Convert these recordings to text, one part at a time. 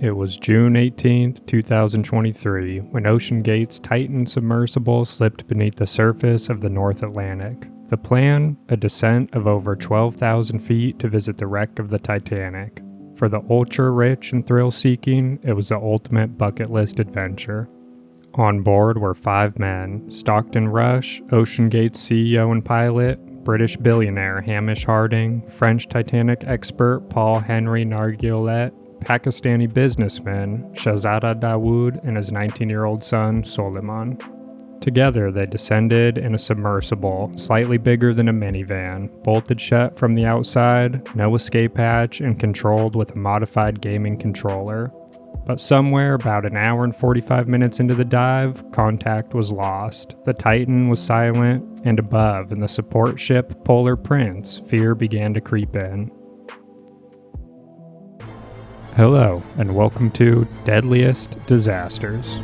It was June 18th, 2023, when OceanGate's Titan submersible slipped beneath the surface of the North Atlantic. The plan? A descent of over 12,000 feet to visit the wreck of the Titanic. For the ultra-rich and thrill-seeking, it was the ultimate bucket list adventure. On board were 5 men: Stockton Rush, OceanGate's CEO and pilot, British billionaire Hamish Harding, French Titanic expert Paul Henry Nargiolet, Pakistani businessman Shahzada Dawood, and his 19-year-old son Soleiman. Together, they descended in a submersible, slightly bigger than a minivan, bolted shut from the outside, no escape hatch, and controlled with a modified gaming controller. But somewhere about an hour and 45 minutes into the dive, contact was lost. The Titan was silent, and above, in the support ship Polar Prince, fear began to creep in. Hello, and welcome to Deadliest Disasters.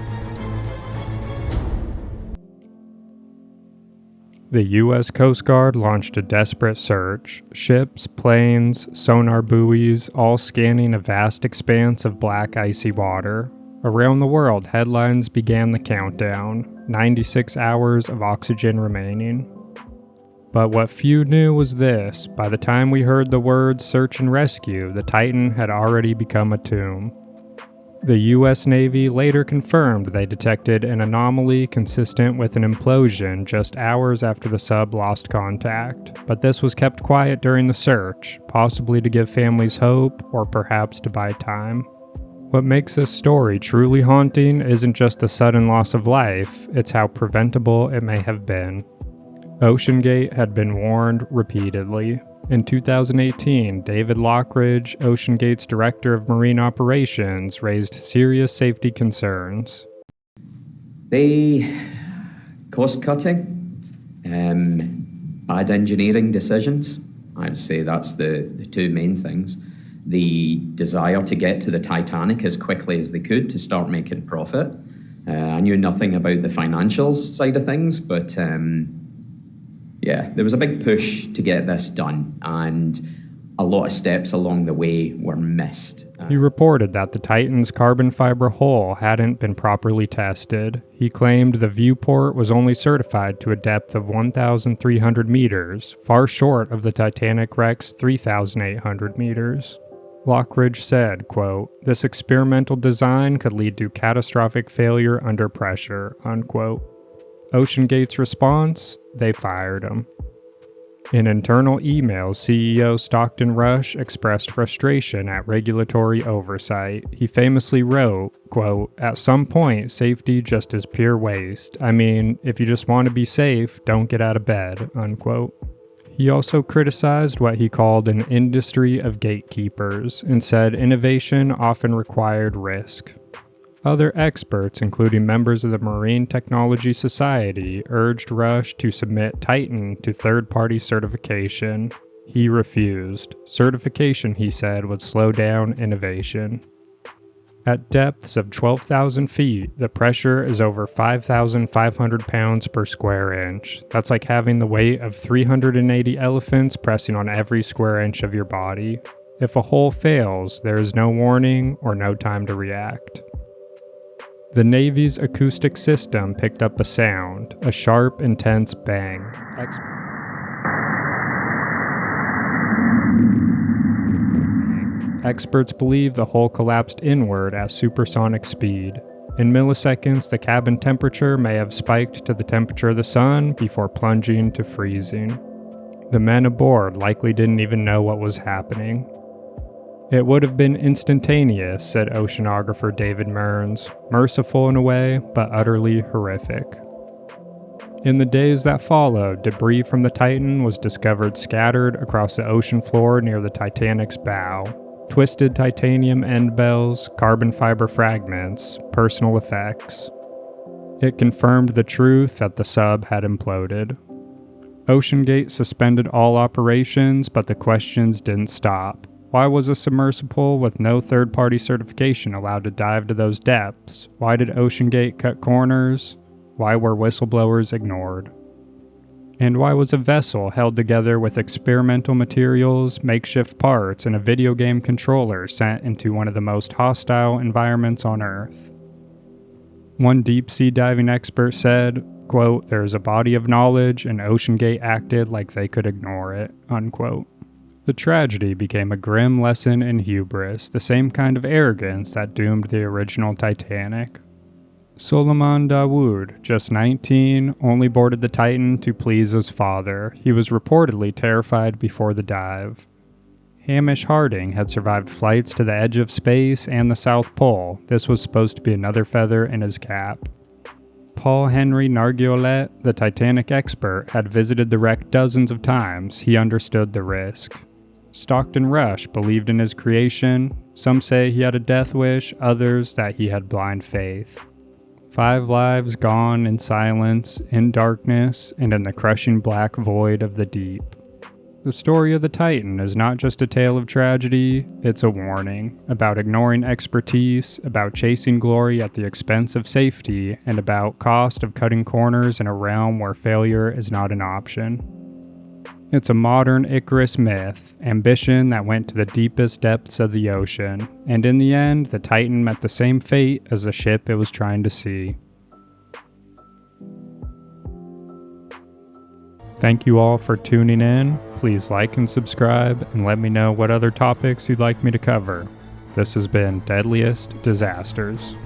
The U.S. Coast Guard launched a desperate search. Ships, planes, sonar buoys, all scanning a vast expanse of black icy water. Around the world, headlines began the countdown. 96 hours of oxygen remaining. But what few knew was this: by the time we heard the words search and rescue, the Titan had already become a tomb. The U.S. Navy later confirmed they detected an anomaly consistent with an implosion just hours after the sub lost contact, but this was kept quiet during the search, possibly to give families hope or perhaps to buy time. What makes this story truly haunting isn't just the sudden loss of life, it's how preventable it may have been. OceanGate had been warned repeatedly. In 2018, David Lockridge, OceanGate's Director of Marine Operations, raised serious safety concerns. The cost-cutting, bad engineering decisions, I would say that's the two main things. The desire to get to the Titanic as quickly as they could to start making profit. I knew nothing about the financials side of things, but there was a big push to get this done, and a lot of steps along the way were missed. He reported that the Titan's carbon fiber hull hadn't been properly tested. He claimed the viewport was only certified to a depth of 1,300 meters, far short of the Titanic wreck's 3,800 meters. Lockridge said, quote, "This experimental design could lead to catastrophic failure under pressure," unquote. OceanGate's response? They fired him. In internal emails, CEO Stockton Rush expressed frustration at regulatory oversight. He famously wrote, quote, "At some point, safety just is pure waste. I mean, if you just want to be safe, don't get out of bed," unquote. He also criticized what he called an industry of gatekeepers and said innovation often required risk. Other experts, including members of the Marine Technology Society, urged Rush to submit Titan to third-party certification. He refused. Certification, he said, would slow down innovation. At depths of 12,000 feet, the pressure is over 5,500 pounds per square inch. That's like having the weight of 380 elephants pressing on every square inch of your body. If a hull fails, there is no warning or no time to react. The Navy's acoustic system picked up a sound, a sharp, intense bang. Experts believe the hull collapsed inward at supersonic speed. In milliseconds, the cabin temperature may have spiked to the temperature of the sun before plunging to freezing. The men aboard likely didn't even know what was happening. "It would have been instantaneous," said oceanographer David Mearns, "merciful in a way, but utterly horrific." In the days that followed, debris from the Titan was discovered scattered across the ocean floor near the Titanic's bow. Twisted titanium end bells, carbon fiber fragments, personal effects. It confirmed the truth that the sub had imploded. OceanGate suspended all operations, but the questions didn't stop. Why was a submersible with no third-party certification allowed to dive to those depths? Why did OceanGate cut corners? Why were whistleblowers ignored? And why was a vessel held together with experimental materials, makeshift parts, and a video game controller sent into one of the most hostile environments on Earth? One deep-sea diving expert said, quote, "There's a body of knowledge, and OceanGate acted like they could ignore it," unquote. The tragedy became a grim lesson in hubris, the same kind of arrogance that doomed the original Titanic. Solomon Dawood, just 19, only boarded the Titan to please his father. He was reportedly terrified before the dive. Hamish Harding had survived flights to the edge of space and the South Pole. This was supposed to be another feather in his cap. Paul Henry Nargiolet, the Titanic expert, had visited the wreck dozens of times. He understood the risk. Stockton Rush believed in his creation. Some say he had a death wish, others that he had blind faith. 5 lives gone in silence, in darkness, and in the crushing black void of the deep. The story of the Titan is not just a tale of tragedy, it's a warning about ignoring expertise, about chasing glory at the expense of safety, and about cost of cutting corners in a realm where failure is not an option. It's a modern Icarus myth, ambition that went to the deepest depths of the ocean, and in the end, the Titan met the same fate as the ship it was trying to see. Thank you all for tuning in. Please like and subscribe, and let me know what other topics you'd like me to cover. This has been Deadliest Disasters.